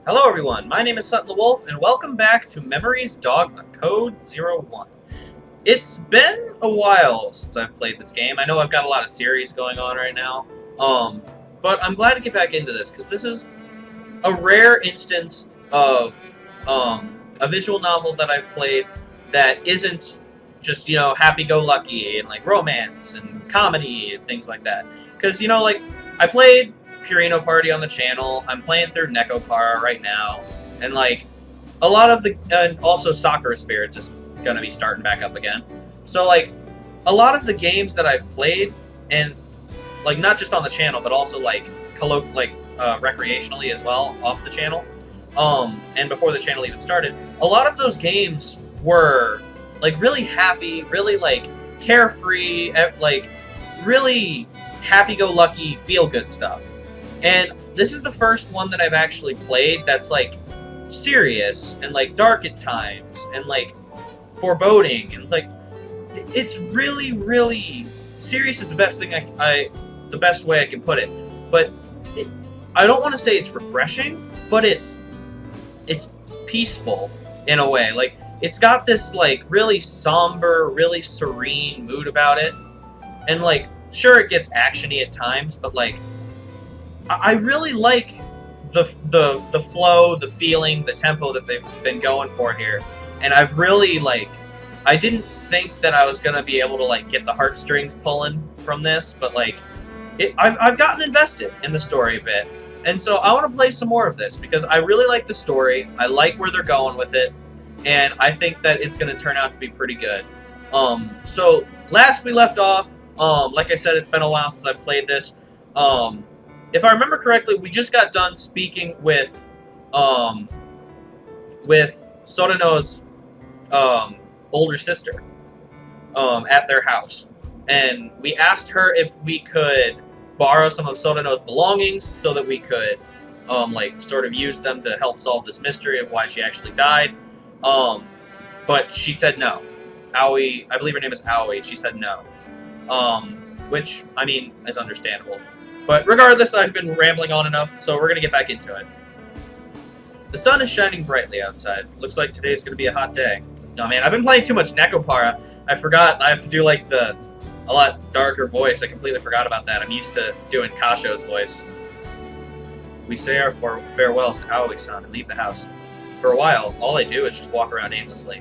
Hello everyone, my name is Sutton the Wolf, and welcome back to Memories Dogma, Code 01. It's been a while since I've played this game. I know I've got a lot of series going on right now, but I'm glad to get back into this, because this is a rare instance of a visual novel that I've played that isn't just, happy-go-lucky and, romance and comedy and things like that. Because, I played Purino Party on the channel. I'm playing through Nekopara right now, and a lot of the also Sakura Spirits is gonna be starting back up again. So a lot of the games that I've played, and not just on the channel, but also recreationally as well off the channel, and before the channel even started, a lot of those games were really happy, really carefree, really happy-go-lucky, feel-good stuff. And this is the first one that I've actually played that's, serious, and, dark at times, and, foreboding, and, it's really, really... Serious is the best thing the best way I can put it. But I don't want to say it's refreshing, but it's peaceful, in a way. It's got this, really somber, really serene mood about it. And, sure, it gets action-y at times, but, I really like the flow, the feeling, the tempo that they've been going for here. And I've really, I didn't think that I was going to be able to, get the heartstrings pulling from this, but, I've gotten invested in the story a bit. And so I want to play some more of this, because I really like the story, I like where they're going with it, and I think that it's going to turn out to be pretty good. So, last we left off, like I said, it's been a while since I've played this. If I remember correctly, we just got done speaking with Soreno's older sister at their house, and we asked her if we could borrow some of Soreno's belongings so that we could sort of use them to help solve this mystery of why she actually died. But she said no. Aoi, I believe her name is Aoi. She said no. Which, I mean, is understandable. But regardless, I've been rambling on enough, so we're going to get back into it. The sun is shining brightly outside. Looks like today's going to be a hot day. Oh man, I've been playing too much Nekopara. I forgot I have to do a lot darker voice. I completely forgot about that. I'm used to doing Kasho's voice. We say our farewells to Aoi-san and leave the house. For a while, all I do is just walk around aimlessly.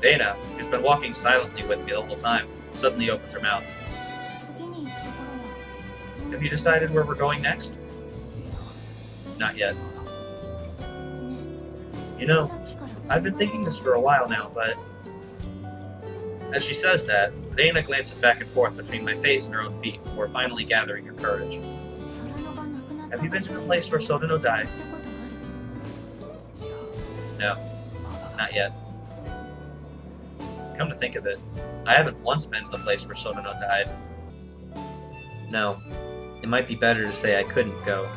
Dana, who's been walking silently with me the whole time, suddenly opens her mouth. Have you decided where we're going next? Not yet. You know, I've been thinking this for a while now, but... As she says that, Dana glances back and forth between my face and her own feet before finally gathering her courage. Have you been to the place where Soreno died? No, not yet. Come to think of it, I haven't once been to the place where Soreno died. No. It might be better to say I couldn't go.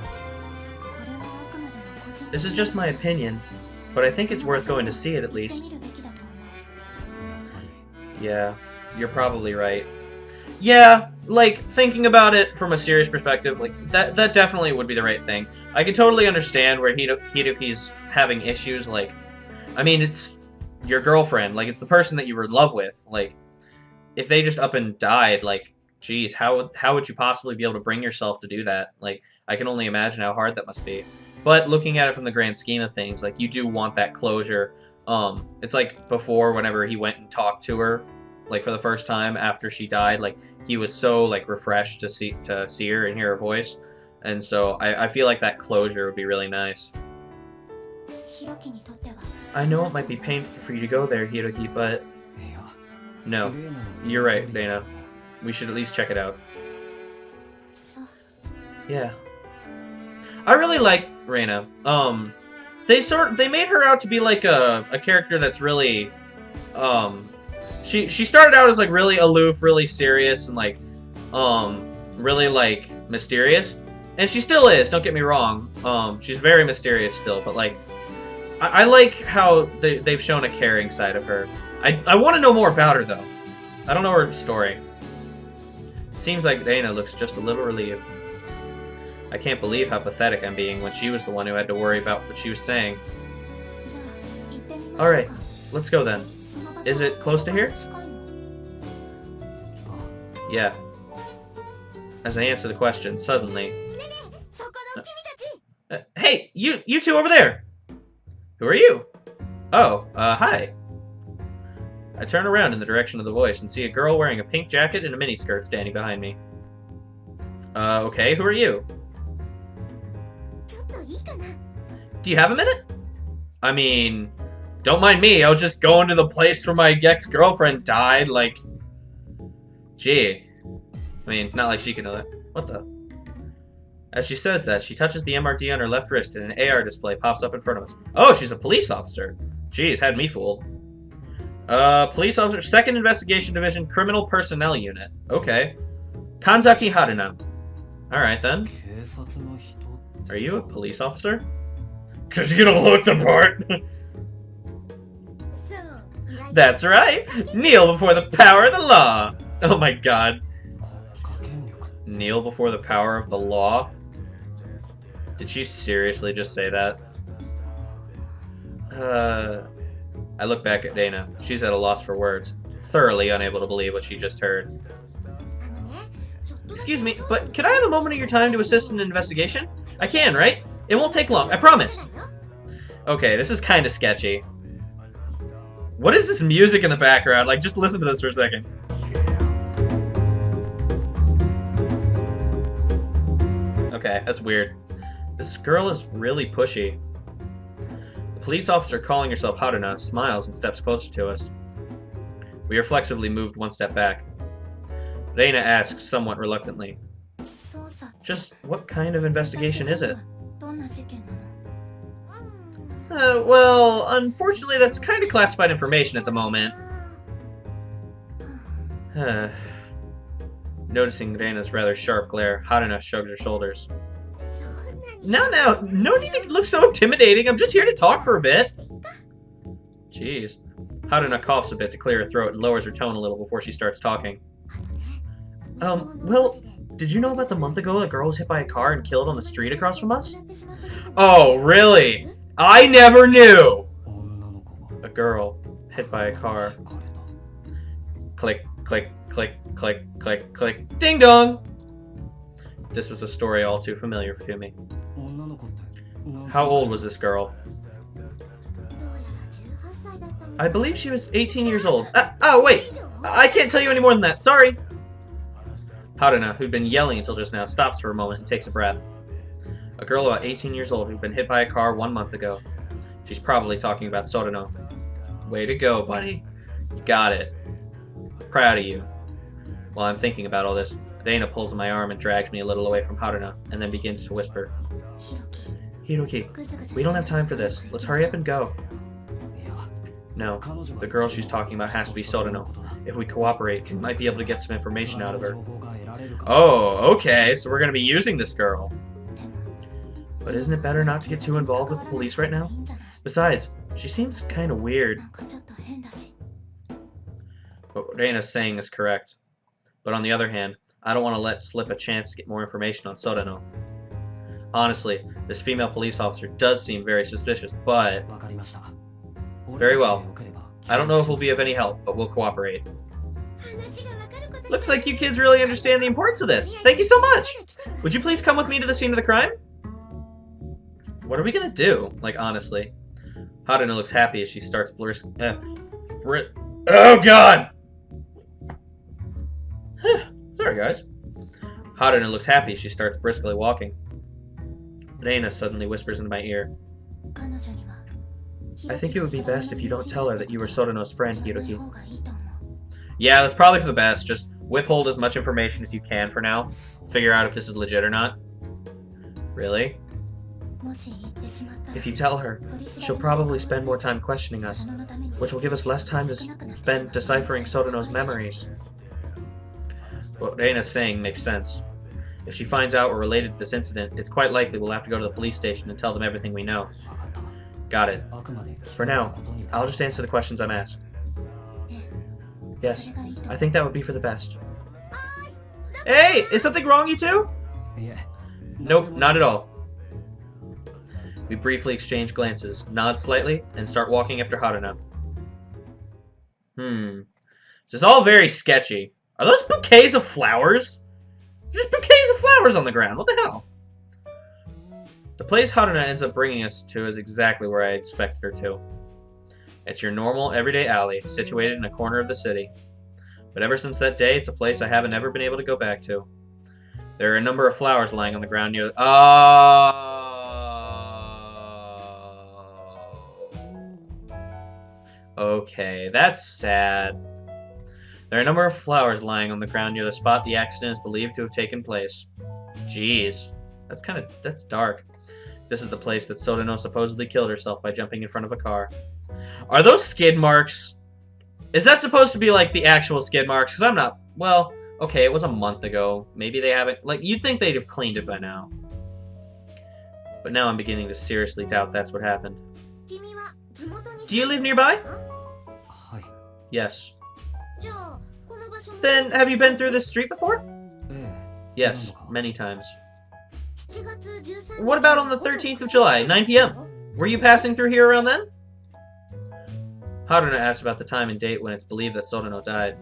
This is just my opinion, but I think it's worth going to see it at least. Yeah, you're probably right. Yeah, thinking about it from a serious perspective, that definitely would be the right thing. I can totally understand where Hidoki's having issues, I mean, it's your girlfriend, it's the person that you were in love with, if they just up and died, geez, how would you possibly be able to bring yourself to do that? I can only imagine how hard that must be. But looking at it from the grand scheme of things, you do want that closure. It's before, whenever he went and talked to her, for the first time after she died, he was so, refreshed to see her and hear her voice. And so I feel like that closure would be really nice. I know it might be painful for you to go there, Hiroki, but... No, you're right, Dana. We should at least check it out. Yeah. I really like Reina. They made her out to be a character that's really she started out as really aloof, really serious, and really mysterious. And she still is, don't get me wrong. She's very mysterious still, but I like how they've shown a caring side of her. I want to know more about her though. I don't know her story. Seems like Dana looks just a little relieved. I can't believe how pathetic I'm being when she was the one who had to worry about what she was saying. Alright, let's go then. Is it close to here? Yeah. As I answer the question, suddenly... hey, you two over there! Who are you? Oh, hi. I turn around in the direction of the voice and see a girl wearing a pink jacket and a miniskirt standing behind me. Okay, who are you? Do you have a minute? I mean, don't mind me, I was just going to the place where my ex-girlfriend died, like... Gee. I mean, not like she can know that. What the? As she says that, she touches the MRD on her left wrist and an AR display pops up in front of us. Oh, she's a police officer. Jeez, had me fooled. Police officer, 2nd Investigation Division, Criminal Personnel Unit. Okay. Kanzaki Haruna. Alright then. Are you a police officer? Cause you don't look the part. That's right. Kneel before the power of the law. Oh my god. Kneel before the power of the law? Did she seriously just say that? I look back at Dana. She's at a loss for words, thoroughly unable to believe what she just heard. Excuse me, but could I have a moment of your time to assist in an investigation? I can, right? It won't take long, I promise. Okay, this is kind of sketchy. What is this music in the background? Like, just listen to this for a second. Okay, that's weird. This girl is really pushy. The police officer calling herself Haruna smiles and steps closer to us. We reflexively moved one step back. Reina asks somewhat reluctantly, just what kind of investigation is it? Well, unfortunately that's kind of classified information at the moment. Noticing Reina's rather sharp glare, Haruna shrugs her shoulders. Now, no need to look so intimidating. I'm just here to talk for a bit. Jeez. Haruna coughs a bit to clear her throat and lowers her tone a little before she starts talking. Well, did you know about the month ago a girl was hit by a car and killed on the street across from us? Oh, really? I never knew! A girl hit by a car. Click, click, click, click, click, click. Ding dong! This was a story all too familiar to me. How old was this girl? I believe she was 18 years old. Oh, wait! I can't tell you any more than that, sorry! Haruna, who'd been yelling until just now, stops for a moment and takes a breath. A girl about 18 years old who'd been hit by a car 1 month ago. She's probably talking about Sutton. Way to go, buddy. You got it. Proud of you. While I'm thinking about all this, Reina pulls on my arm and drags me a little away from Haruna, and then begins to whisper. Hiroki, we don't have time for this. Let's hurry up and go. No, the girl she's talking about has to be Sutton. If we cooperate, we might be able to get some information out of her. Oh, okay, so we're going to be using this girl. But isn't it better not to get too involved with the police right now? Besides, she seems kind of weird. What Reina's saying is correct. But on the other hand, I don't want to let slip a chance to get more information on Sutton. Honestly, this female police officer does seem very suspicious, but... Very well. I don't know if we'll be of any help, but we'll cooperate. Looks like you kids really understand the importance of this. Thank you so much! Would you please come with me to the scene of the crime? What are we gonna do? Like, honestly. Haruna looks happy as she starts Oh, God! Sorry, guys. Haruna looks happy as she starts briskly walking. Reina suddenly whispers into my ear. I think it would be best if you don't tell her that you were Sutton's friend, Hiroki. Yeah, that's probably for the best. Just withhold as much information as you can for now. Figure out if this is legit or not. Really? If you tell her, she'll probably spend more time questioning us, which will give us less time to spend deciphering Sutton's memories. What Reina's saying makes sense. If she finds out we're related to this incident, it's quite likely we'll have to go to the police station and tell them everything we know. Got it. For now, I'll just answer the questions I'm asked. Yes, I think that would be for the best. Hey! Is something wrong, you two? Nope, not at all. We briefly exchange glances, nod slightly, and start walking after Haruna. This is all very sketchy. Are those bouquets of flowers? Just bouquets of flowers on the ground. What the hell? The place Haruna ends up bringing us to is exactly where I expected her to. It's your normal, everyday alley, situated in a corner of the city. But ever since that day, it's a place I haven't ever been able to go back to. There are a number of flowers lying on the ground near... Okay, that's sad. There are a number of flowers lying on the ground near the spot the accident is believed to have taken place. Jeez. That's dark. This is the place that Sutton supposedly killed herself by jumping in front of a car. Are those skid marks? Is that supposed to be like the actual skid marks? Because I'm not... Well, okay, it was a month ago. Maybe they haven't... Like, you'd think they'd have cleaned it by now. But now I'm beginning to seriously doubt that's what happened. Do you live nearby? Yes. Then, have you been through this street before? Yes, many times. What about on the 13th of July, 9 p.m.? Were you passing through here around then? Haruna asked about the time and date when it's believed that Sutton died.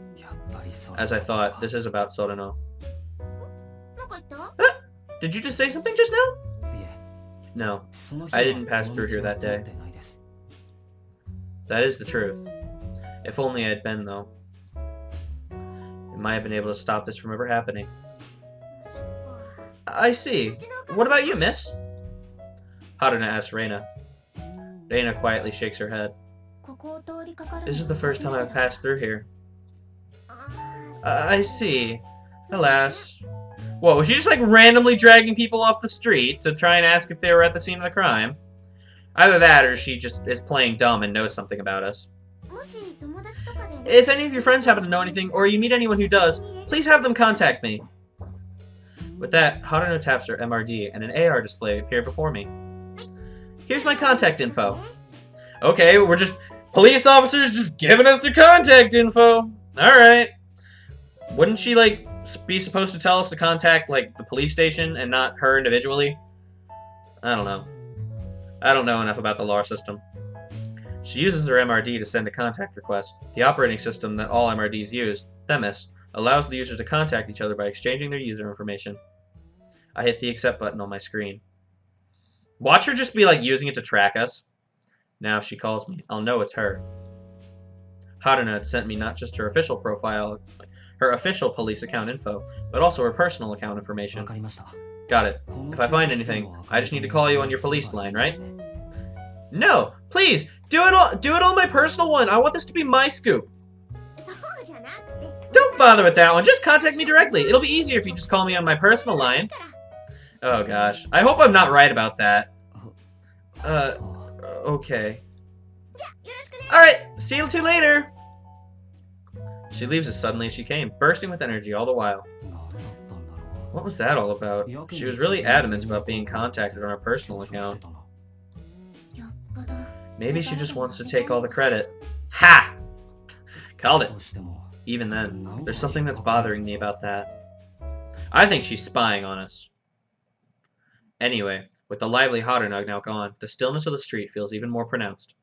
As I thought, this is about Sutton. Did you just say something just now? No, I didn't pass through here that day. That is the truth. If only I had been, though. I might have been able to stop this from ever happening. I see. What about you, miss? Haruna asked Reina. Reina quietly shakes her head. This is the first time I've passed through here. I see. Alas. What, was she just like randomly dragging people off the street to try and ask if they were at the scene of the crime? Either that or she just is playing dumb and knows something about us. If any of your friends happen to know anything, or you meet anyone who does, please have them contact me. With that, Haruna taps her MRD, and an AR display appeared before me. Here's my contact info. Okay, we're just police officers just giving us their contact info. Alright. Wouldn't she, like, be supposed to tell us to contact, like, the police station and not her individually? I don't know. I don't know enough about the lore system. She uses her MRD to send a contact request. The operating system that all MRDs use, Themis, allows the users to contact each other by exchanging their user information. I hit the accept button on my screen. Watch her just be like using it to track us. Now if she calls me, I'll know it's her. Haruna had sent me not just her official profile, her official police account info, but also her personal account information. Got it. If I find anything, I just need to call you on your police line, right? No, please, do it on my personal one. I want this to be my scoop. Don't bother with that one. Just contact me directly. It'll be easier if you just call me on my personal line. Oh gosh. I hope I'm not right about that. Okay. Alright, see you two later. She leaves as suddenly as she came, bursting with energy all the while. What was that all about? She was really adamant about being contacted on her personal account. Maybe she just wants to take all the credit. Ha! Called it. Even then, there's something that's bothering me about that. I think she's spying on us. Anyway, with the lively Haruna now gone, the stillness of the street feels even more pronounced.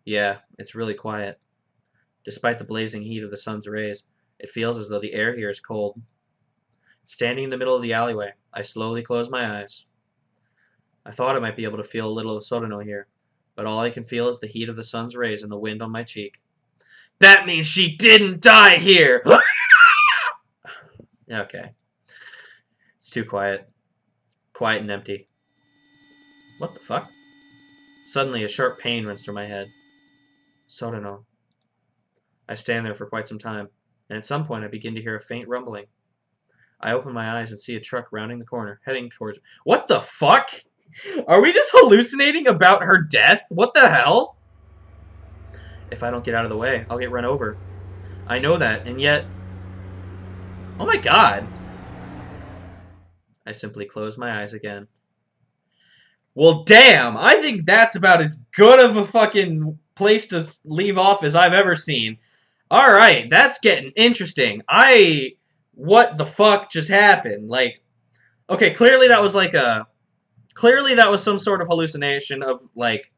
Yeah, it's really quiet. Despite the blazing heat of the sun's rays, it feels as though the air here is cold. Standing in the middle of the alleyway, I slowly close my eyes. I thought I might be able to feel a little of Sutton here, but all I can feel is the heat of the sun's rays and the wind on my cheek. That means she didn't die here! Okay. It's too quiet. Quiet and empty. What the fuck? Suddenly, a sharp pain runs through my head. Sutton. I stand there for quite some time, and at some point I begin to hear a faint rumbling. I open my eyes and see a truck rounding the corner, heading towards... What the fuck? Are we just hallucinating about her death? What the hell? If I don't get out of the way, I'll get run over. I know that, and yet... Oh my god. I simply close my eyes again. Well, damn! I think that's about as good of a fucking place to leave off as I've ever seen. Alright, that's getting interesting. What the fuck just happened? Like, Okay, clearly that was like a clearly that was some sort of hallucination of like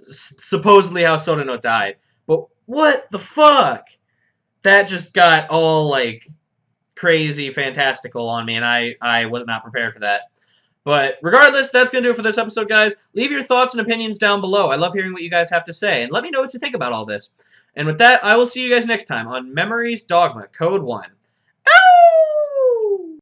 supposedly how Sotono died. But what the fuck? That just got all like crazy fantastical on me, and I was not prepared for that. But regardless, that's going to do it for this episode, guys. Leave your thoughts and opinions down below. I love hearing what you guys have to say, and let me know what you think about all this. And with that, I will see you guys next time on Memories Dogma Code 1.